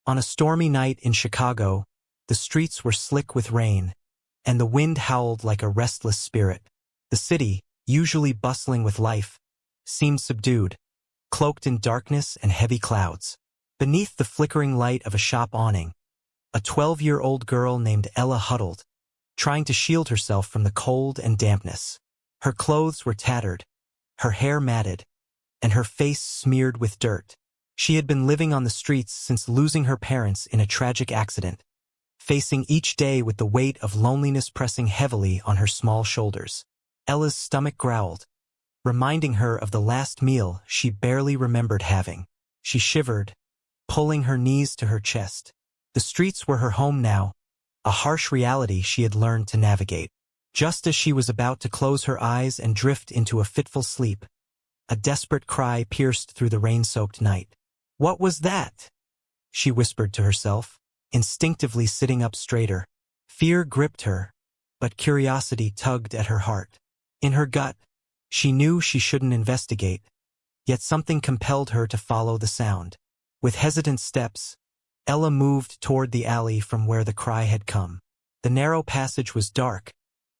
On a stormy night in Chicago, the streets were slick with rain, and the wind howled like a restless spirit. The city, usually bustling with life, seemed subdued, cloaked in darkness and heavy clouds. Beneath the flickering light of a shop awning, a 12-year-old girl named Ella huddled, trying to shield herself from the cold and dampness. Her clothes were tattered, her hair matted, and her face smeared with dirt. She had been living on the streets since losing her parents in a tragic accident, facing each day with the weight of loneliness pressing heavily on her small shoulders. Ella's stomach growled, reminding her of the last meal she barely remembered having. She shivered, pulling her knees to her chest. The streets were her home now, a harsh reality she had learned to navigate. Just as she was about to close her eyes and drift into a fitful sleep, a desperate cry pierced through the rain-soaked night. "What was that?" she whispered to herself, instinctively sitting up straighter. Fear gripped her, but curiosity tugged at her heart. In her gut, she knew she shouldn't investigate, yet something compelled her to follow the sound. With hesitant steps, Ella moved toward the alley from where the cry had come. The narrow passage was dark,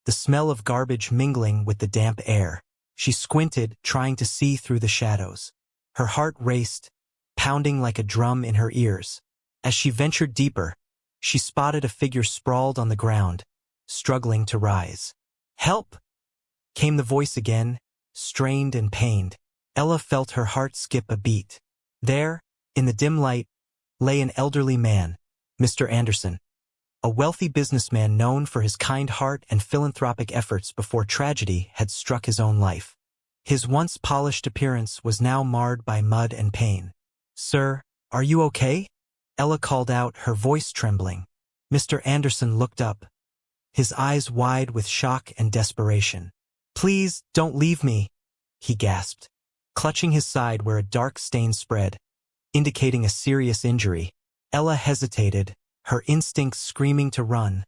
the smell of garbage mingling with the damp air. She squinted, trying to see through the shadows. Her heart raced, pounding like a drum in her ears. As she ventured deeper, she spotted a figure sprawled on the ground, struggling to rise. "Help!" came the voice again, strained and pained. Ella felt her heart skip a beat. There, in the dim light, lay an elderly man, Mr. Anderson, a wealthy businessman known for his kind heart and philanthropic efforts before tragedy had struck his own life. His once polished appearance was now marred by mud and pain. "Sir, are you okay?" Ella called out, her voice trembling. Mr. Anderson looked up, his eyes wide with shock and desperation. "Please, don't leave me," he gasped, clutching his side where a dark stain spread, indicating a serious injury. Ella hesitated, her instincts screaming to run,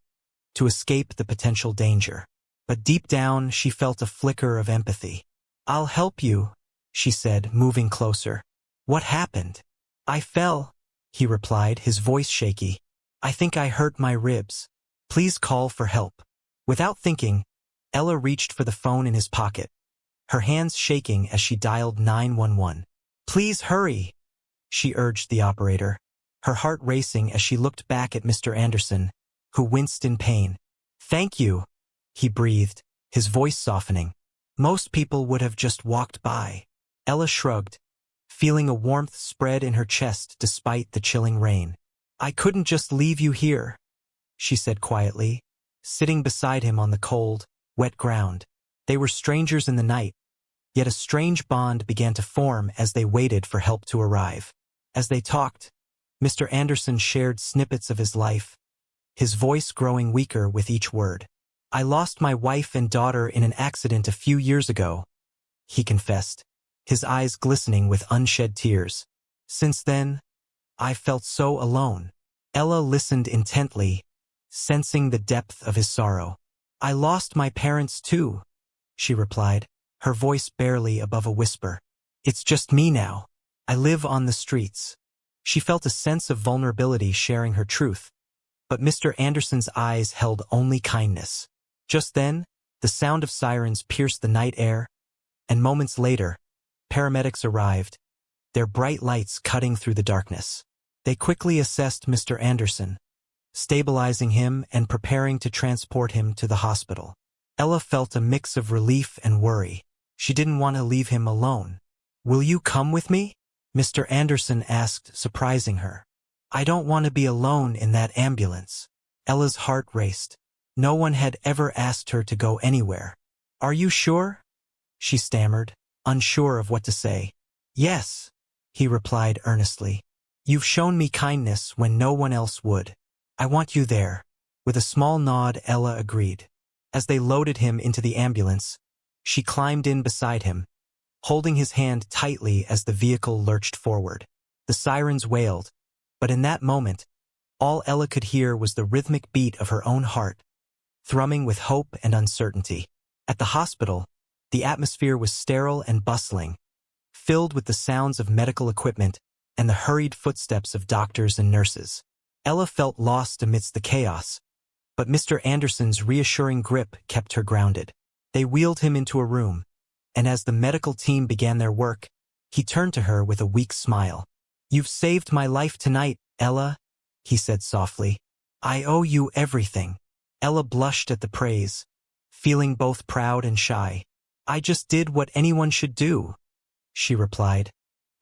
to escape the potential danger. But deep down, she felt a flicker of empathy. "I'll help you," she said, moving closer. "What happened?" "I fell," he replied, his voice shaky. "I think I hurt my ribs. Please call for help." Without thinking, Ella reached for the phone in his pocket, her hands shaking as she dialed 911. "Please hurry," she urged the operator, her heart racing as she looked back at Mr. Anderson, who winced in pain. "Thank you," he breathed, his voice softening. "Most people would have just walked by." Ella shrugged, feeling a warmth spread in her chest despite the chilling rain. "I couldn't just leave you here," she said quietly, sitting beside him on the cold, wet ground. They were strangers in the night, yet a strange bond began to form as they waited for help to arrive. As they talked, Mr. Anderson shared snippets of his life, his voice growing weaker with each word. "I lost my wife and daughter in an accident a few years ago," he confessed, his eyes glistening with unshed tears. "Since then, I've felt so alone." Ella listened intently, sensing the depth of his sorrow. "I lost my parents too," she replied, her voice barely above a whisper. "It's just me now. I live on the streets." She felt a sense of vulnerability sharing her truth, but Mr. Anderson's eyes held only kindness. Just then, the sound of sirens pierced the night air, and moments later, paramedics arrived, their bright lights cutting through the darkness. They quickly assessed Mr. Anderson, stabilizing him and preparing to transport him to the hospital. Ella felt a mix of relief and worry. She didn't want to leave him alone. "Will you come with me?" Mr. Anderson asked, surprising her. "I don't want to be alone in that ambulance." Ella's heart raced. No one had ever asked her to go anywhere. "Are you sure?" she stammered, unsure of what to say. "Yes," he replied earnestly. "You've shown me kindness when no one else would. I want you there." With a small nod, Ella agreed. As they loaded him into the ambulance, she climbed in beside him, holding his hand tightly as the vehicle lurched forward. The sirens wailed, but in that moment, all Ella could hear was the rhythmic beat of her own heart, thrumming with hope and uncertainty. At the hospital, the atmosphere was sterile and bustling, filled with the sounds of medical equipment, and the hurried footsteps of doctors and nurses. Ella felt lost amidst the chaos, but Mr. Anderson's reassuring grip kept her grounded. They wheeled him into a room, and as the medical team began their work, he turned to her with a weak smile. "You've saved my life tonight, Ella," he said softly. "I owe you everything." Ella blushed at the praise, feeling both proud and shy. "I just did what anyone should do," she replied,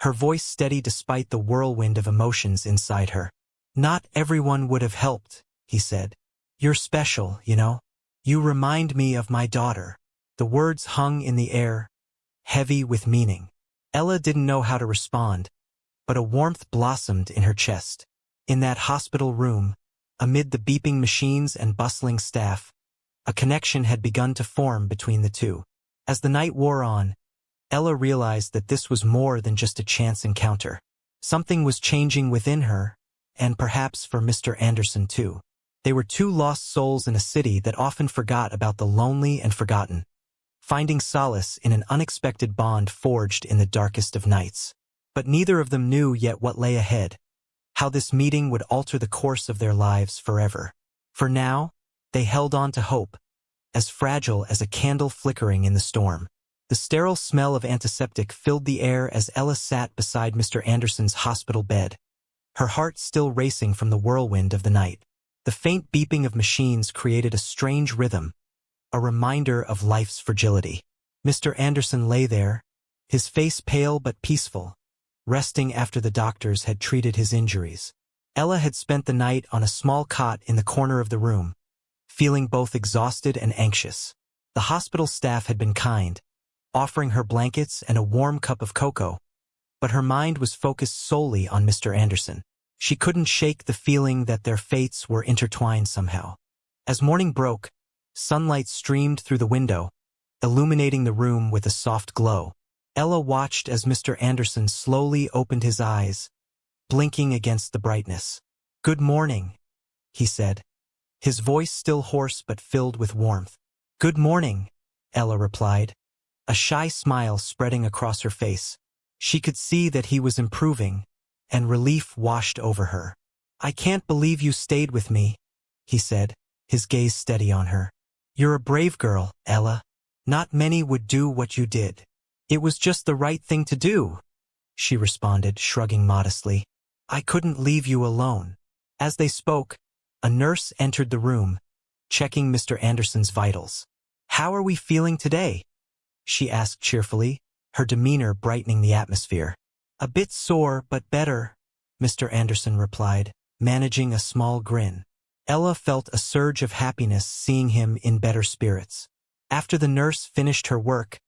her voice steady despite the whirlwind of emotions inside her. "Not everyone would have helped," he said. "You're special, you know. You remind me of my daughter." The words hung in the air, heavy with meaning. Ella didn't know how to respond, but a warmth blossomed in her chest. In that hospital room, amid the beeping machines and bustling staff, a connection had begun to form between the two. As the night wore on, Ella realized that this was more than just a chance encounter. Something was changing within her, and perhaps for Mr. Anderson too. They were two lost souls in a city that often forgot about the lonely and forgotten, finding solace in an unexpected bond forged in the darkest of nights. But neither of them knew yet what lay ahead, how this meeting would alter the course of their lives forever. For now, they held on to hope, as fragile as a candle flickering in the storm. The sterile smell of antiseptic filled the air as Ella sat beside Mr. Anderson's hospital bed, her heart still racing from the whirlwind of the night. The faint beeping of machines created a strange rhythm, a reminder of life's fragility. Mr. Anderson lay there, his face pale but peaceful, resting after the doctors had treated his injuries. Ella had spent the night on a small cot in the corner of the room, feeling both exhausted and anxious. The hospital staff had been kind, offering her blankets and a warm cup of cocoa, but her mind was focused solely on Mr. Anderson. She couldn't shake the feeling that their fates were intertwined somehow. As morning broke, sunlight streamed through the window, illuminating the room with a soft glow. Ella watched as Mr. Anderson slowly opened his eyes, blinking against the brightness. "Good morning," he said, his voice still hoarse but filled with warmth. "Good morning," Ella replied, a shy smile spreading across her face. She could see that he was improving, and relief washed over her. "I can't believe you stayed with me," he said, his gaze steady on her. "You're a brave girl, Ella. Not many would do what you did." "It was just the right thing to do," she responded, shrugging modestly. "I couldn't leave you alone." As they spoke, a nurse entered the room, checking Mr. Anderson's vitals. "How are we feeling today?" she asked cheerfully, her demeanor brightening the atmosphere. "A bit sore, but better," Mr. Anderson replied, managing a small grin. Ella felt a surge of happiness seeing him in better spirits. After the nurse finished her work,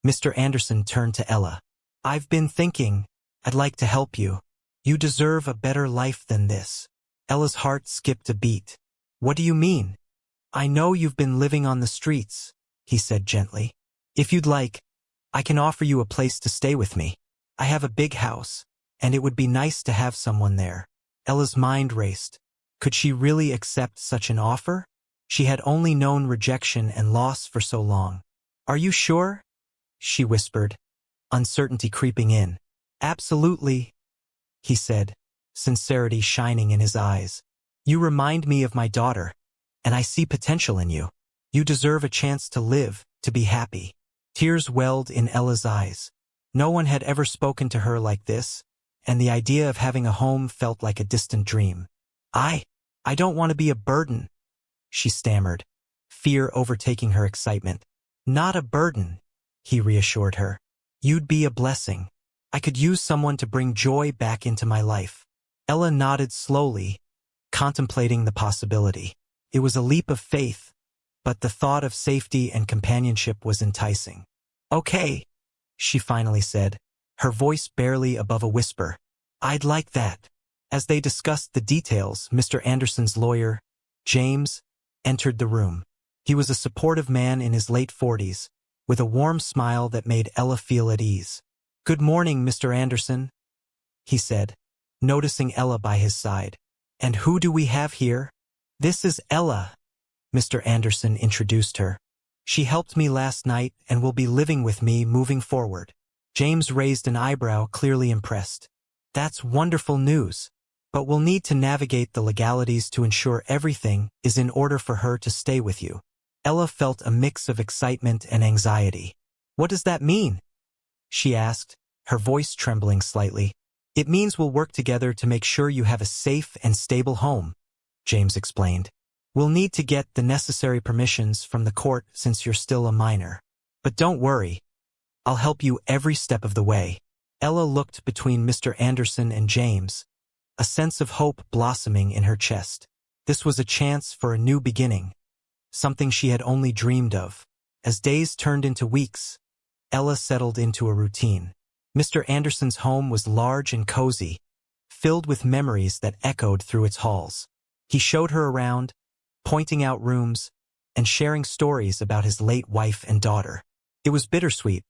Mr. Anderson turned to Ella. "I've been thinking, I'd like to help you. You deserve a better life than this." Ella's heart skipped a beat. "What do you mean?" "I know you've been living on the streets," he said gently. "If you'd like, I can offer you a place to stay with me. I have a big house, and it would be nice to have someone there." Ella's mind raced. Could she really accept such an offer? She had only known rejection and loss for so long. "Are you sure?" she whispered, uncertainty creeping in. "Absolutely," he said, sincerity shining in his eyes. "You remind me of my daughter, and I see potential in you. You deserve a chance to live, to be happy." Tears welled in Ella's eyes. No one had ever spoken to her like this, and the idea of having a home felt like a distant dream. I don't want to be a burden," she stammered, fear overtaking her excitement. "Not a burden," he reassured her. "You'd be a blessing. I could use someone to bring joy back into my life." Ella nodded slowly, contemplating the possibility. It was a leap of faith, but the thought of safety and companionship was enticing. "Okay," she finally said, her voice barely above a whisper. "I'd like that." As they discussed the details, Mr. Anderson's lawyer, James, entered the room. He was a supportive man in his late 40s, with a warm smile that made Ella feel at ease. "Good morning, Mr. Anderson," he said, noticing Ella by his side. "And who do we have here?" "This is Ella," Mr. Anderson introduced her. "She helped me last night and will be living with me moving forward." James raised an eyebrow, clearly impressed. That's wonderful news. But we'll need to navigate the legalities to ensure everything is in order for her to stay with you. Ella felt a mix of excitement and anxiety. What does that mean? She asked, her voice trembling slightly. It means we'll work together to make sure you have a safe and stable home, James explained. We'll need to get the necessary permissions from the court since you're still a minor. But don't worry. I'll help you every step of the way. Ella looked between Mr. Anderson and James, a sense of hope blossoming in her chest. This was a chance for a new beginning, something she had only dreamed of. As days turned into weeks, Ella settled into a routine. Mr. Anderson's home was large and cozy, filled with memories that echoed through its halls. He showed her around, pointing out rooms, and sharing stories about his late wife and daughter. It was bittersweet,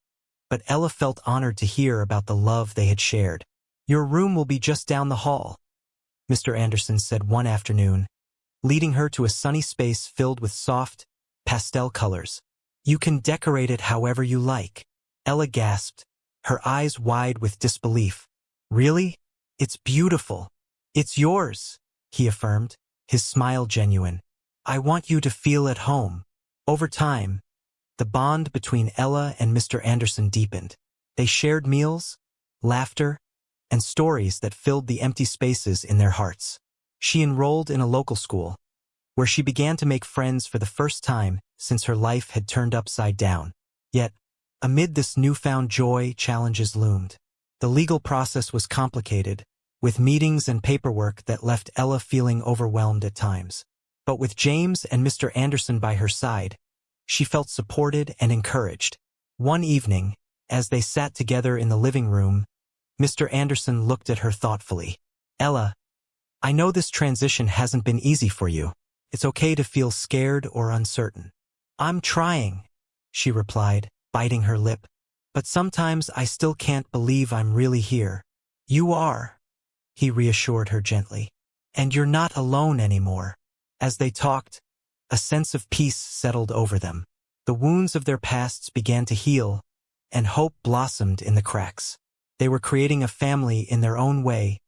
but Ella felt honored to hear about the love they had shared. Your room will be just down the hall, Mr. Anderson said one afternoon, leading her to a sunny space filled with soft, pastel colors. You can decorate it however you like. Ella gasped, her eyes wide with disbelief. Really? It's beautiful. It's yours, he affirmed, his smile genuine. I want you to feel at home. Over time, the bond between Ella and Mr. Anderson deepened. They shared meals, laughter, and stories that filled the empty spaces in their hearts. She enrolled in a local school, where she began to make friends for the first time since her life had turned upside down. Yet, amid this newfound joy, challenges loomed. The legal process was complicated, with meetings and paperwork that left Ella feeling overwhelmed at times. But with James and Mr. Anderson by her side, she felt supported and encouraged. One evening, as they sat together in the living room, Mr. Anderson looked at her thoughtfully. Ella, I know this transition hasn't been easy for you. It's okay to feel scared or uncertain. I'm trying, she replied, biting her lip. But sometimes I still can't believe I'm really here. You are, he reassured her gently. And you're not alone anymore. As they talked, a sense of peace settled over them. The wounds of their pasts began to heal, and hope blossomed in the cracks. They were creating a family in their own way,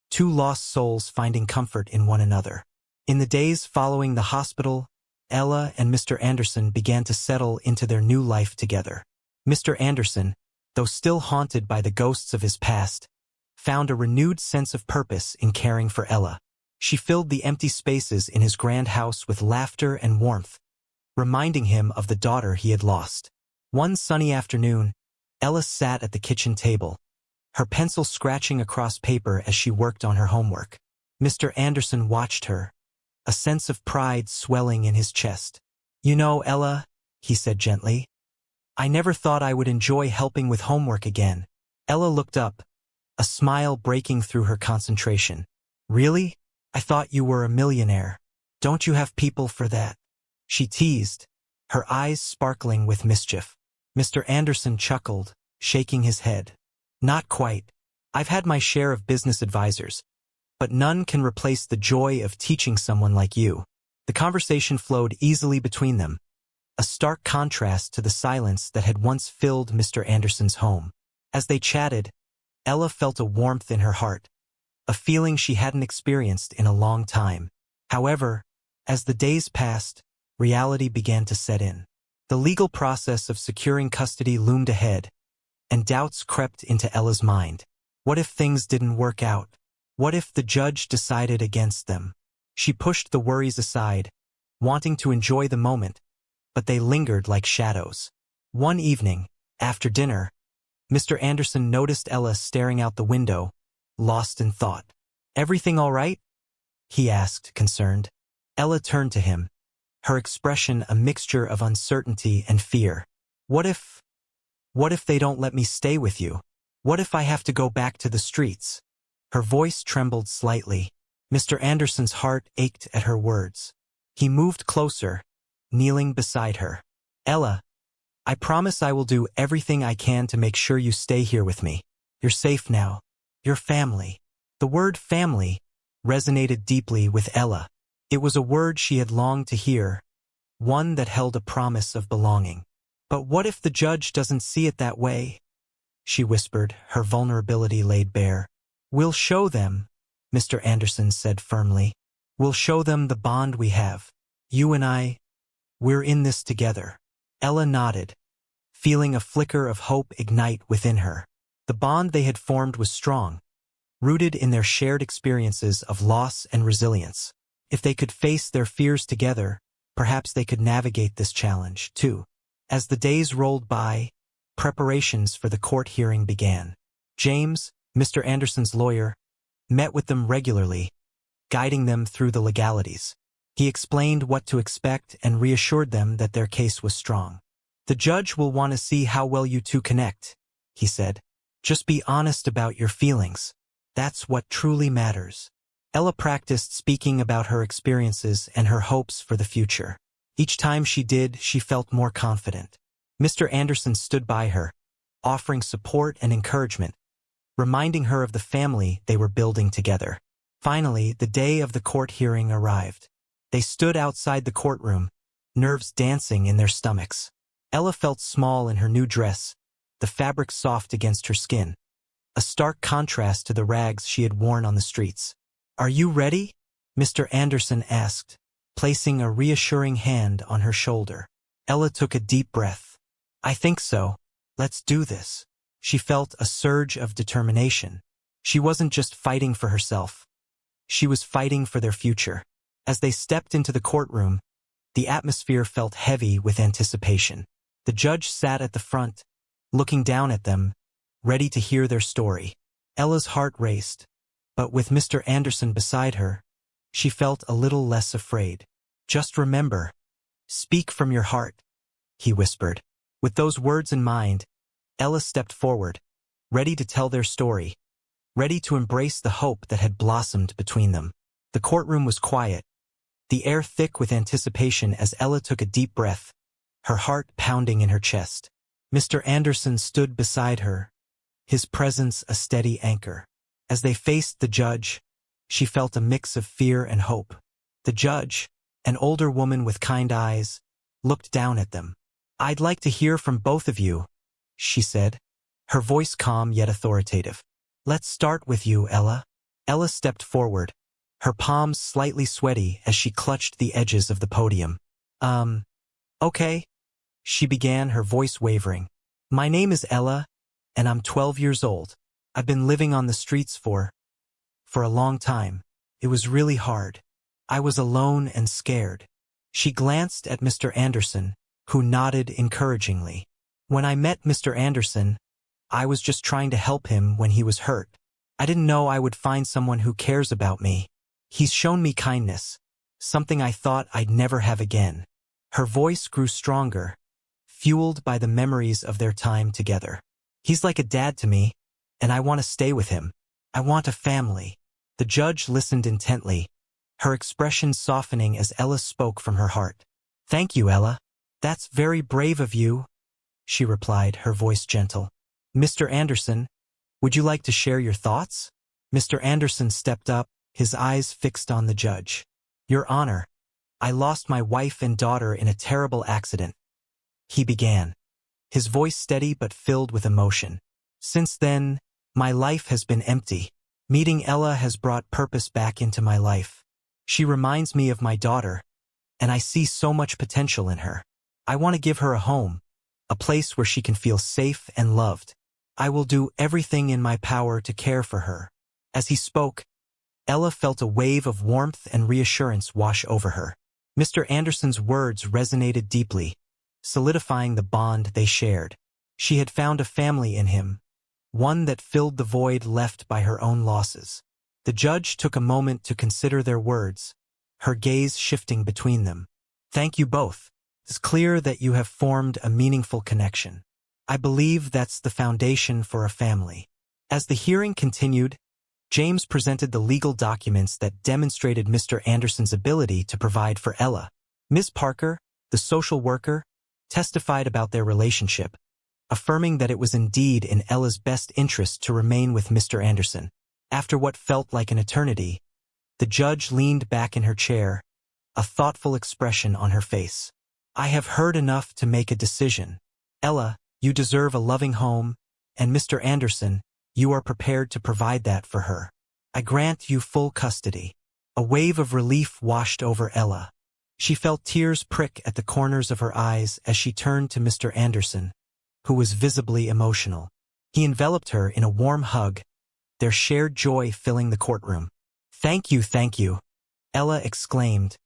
two lost souls finding comfort in one another. In the days following the hospital, Ella and Mr. Anderson began to settle into their new life together. Mr. Anderson, though still haunted by the ghosts of his past, found a renewed sense of purpose in caring for Ella. She filled the empty spaces in his grand house with laughter and warmth, reminding him of the daughter he had lost. One sunny afternoon, Ella sat at the kitchen table, her pencil scratching across paper as she worked on her homework. Mr. Anderson watched her, a sense of pride swelling in his chest. You know, Ella, he said gently, I never thought I would enjoy helping with homework again. Ella looked up, a smile breaking through her concentration. Really? I thought you were a millionaire. Don't you have people for that? She teased, her eyes sparkling with mischief. Mr. Anderson chuckled, shaking his head. Not quite. I've had my share of business advisors, but none can replace the joy of teaching someone like you. The conversation flowed easily between them, a stark contrast to the silence that had once filled Mr. Anderson's home. As they chatted, Ella felt a warmth in her heart, a feeling she hadn't experienced in a long time. However, as the days passed, reality began to set in. The legal process of securing custody loomed ahead, and doubts crept into Ella's mind. What if things didn't work out? What if the judge decided against them? She pushed the worries aside, wanting to enjoy the moment, but they lingered like shadows. One evening, after dinner, Mr. Anderson noticed Ella staring out the window, lost in thought. Everything all right? He asked, concerned. Ella turned to him, her expression a mixture of uncertainty and fear. What if they don't let me stay with you? What if I have to go back to the streets? Her voice trembled slightly. Mr. Anderson's heart ached at her words. He moved closer, kneeling beside her. Ella, I promise I will do everything I can to make sure you stay here with me. You're safe now. Your family. The word family resonated deeply with Ella. It was a word she had longed to hear, one that held a promise of belonging. But what if the judge doesn't see it that way? She whispered, her vulnerability laid bare. "We'll show them," Mr. Anderson said firmly. "We'll show them the bond we have. You and I, we're in this together." Ella nodded, feeling a flicker of hope ignite within her. The bond they had formed was strong, rooted in their shared experiences of loss and resilience. If they could face their fears together, perhaps they could navigate this challenge, too. As the days rolled by, preparations for the court hearing began. James, Mr. Anderson's lawyer, met with them regularly, guiding them through the legalities. He explained what to expect and reassured them that their case was strong. "The judge will want to see how well you two connect," he said. "Just be honest about your feelings. That's what truly matters." Ella practiced speaking about her experiences and her hopes for the future. Each time she did, she felt more confident. Mr. Anderson stood by her, offering support and encouragement, reminding her of the family they were building together. Finally, the day of the court hearing arrived. They stood outside the courtroom, nerves dancing in their stomachs. Ella felt small in her new dress, the fabric soft against her skin, a stark contrast to the rags she had worn on the streets. "Are you ready?" Mr. Anderson asked, placing a reassuring hand on her shoulder. Ella took a deep breath. "I think so. Let's do this." She felt a surge of determination. She wasn't just fighting for herself. She was fighting for their future. As they stepped into the courtroom, the atmosphere felt heavy with anticipation. The judge sat at the front, looking down at them, ready to hear their story. Ella's heart raced, but with Mr. Anderson beside her, she felt a little less afraid. "Just remember, speak from your heart," he whispered. With those words in mind, Ella stepped forward, ready to tell their story, ready to embrace the hope that had blossomed between them. The courtroom was quiet, the air thick with anticipation as Ella took a deep breath, her heart pounding in her chest. Mr. Anderson stood beside her, his presence a steady anchor. As they faced the judge, she felt a mix of fear and hope. The judge, an older woman with kind eyes, looked down at them. "I'd like to hear from both of you," she said, her voice calm yet authoritative. "Let's start with you, Ella." Ella stepped forward, her palms slightly sweaty as she clutched the edges of the podium. Okay," she began, her voice wavering. "My name is Ella, and I'm 12 years old. I've been living on the streets for a long time. It was really hard. I was alone and scared." She glanced at Mr. Anderson, who nodded encouragingly. "When I met Mr. Anderson, I was just trying to help him when he was hurt. I didn't know I would find someone who cares about me. He's shown me kindness, something I thought I'd never have again." Her voice grew stronger, fueled by the memories of their time together. "He's like a dad to me, and I want to stay with him. I want a family." The judge listened intently, her expression softening as Ella spoke from her heart. "Thank you, Ella. That's very brave of you," she replied, her voice gentle. "Mr. Anderson, would you like to share your thoughts?" Mr. Anderson stepped up, his eyes fixed on the judge. "Your Honor, I lost my wife and daughter in a terrible accident," he began, his voice steady but filled with emotion. "Since then, my life has been empty. Meeting Ella has brought purpose back into my life. She reminds me of my daughter, and I see so much potential in her. I want to give her a home, a place where she can feel safe and loved. I will do everything in my power to care for her." As he spoke, Ella felt a wave of warmth and reassurance wash over her. Mr. Anderson's words resonated deeply, solidifying the bond they shared. She had found a family in him, one that filled the void left by her own losses. The judge took a moment to consider their words, her gaze shifting between them. "Thank you both. It's clear that you have formed a meaningful connection. I believe that's the foundation for a family." As the hearing continued, James presented the legal documents that demonstrated Mr. Anderson's ability to provide for Ella. Ms. Parker, the social worker, testified about their relationship, affirming that it was indeed in Ella's best interest to remain with Mr. Anderson. After what felt like an eternity, the judge leaned back in her chair, a thoughtful expression on her face. "I have heard enough to make a decision. Ella, you deserve a loving home, and Mr. Anderson, You are prepared to provide that for her. I grant you full custody. A wave of relief washed over Ella. She felt tears prick at the corners of her eyes as she turned to Mr. Anderson, who was visibly emotional. He enveloped her in a warm hug, their shared joy filling the courtroom. Thank you, Ella exclaimed,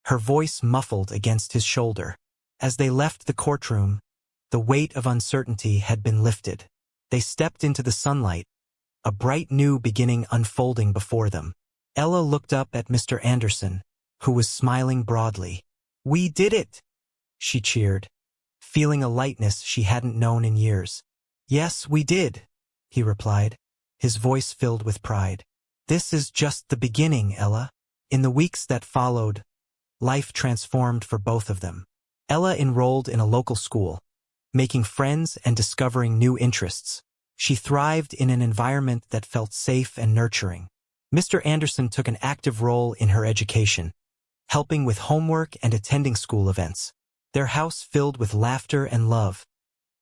her voice muffled against his shoulder. As they left the courtroom, the weight of uncertainty had been lifted. They stepped into the sunlight, a bright new beginning unfolding before them. Ella looked up at Mr. Anderson, who was smiling broadly. We did it, she cheered, feeling a lightness she hadn't known in years. Yes, we did, he replied, his voice filled with pride. This is just the beginning, Ella. In the weeks that followed, life transformed for both of them. Ella enrolled in a local school, making friends and discovering new interests. She thrived in an environment that felt safe and nurturing. Mr. Anderson took an active role in her education, helping with homework and attending school events. Their house filled with laughter and love,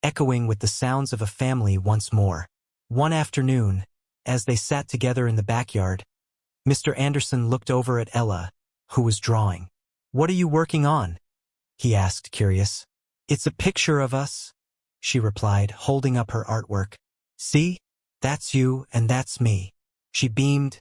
echoing with the sounds of a family once more. One afternoon, as they sat together in the backyard, Mr. Anderson looked over at Ella, who was drawing. What are you working on? He asked, curious. It's a picture of us, she replied, holding up her artwork. See? That's you and that's me. She beamed,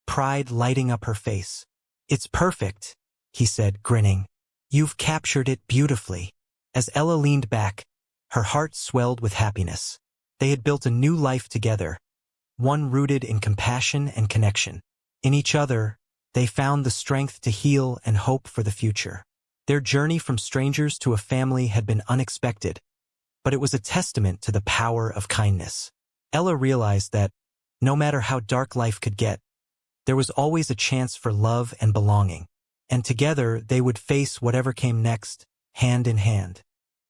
pride lighting up her face. It's perfect, he said, grinning. You've captured it beautifully. As Ella leaned back, her heart swelled with happiness. They had built a new life together, one rooted in compassion and connection. In each other, they found the strength to heal and hope for the future. Their journey from strangers to a family had been unexpected, but it was a testament to the power of kindness. Ella realized that, no matter how dark life could get, there was always a chance for love and belonging, and together they would face whatever came next, hand in hand.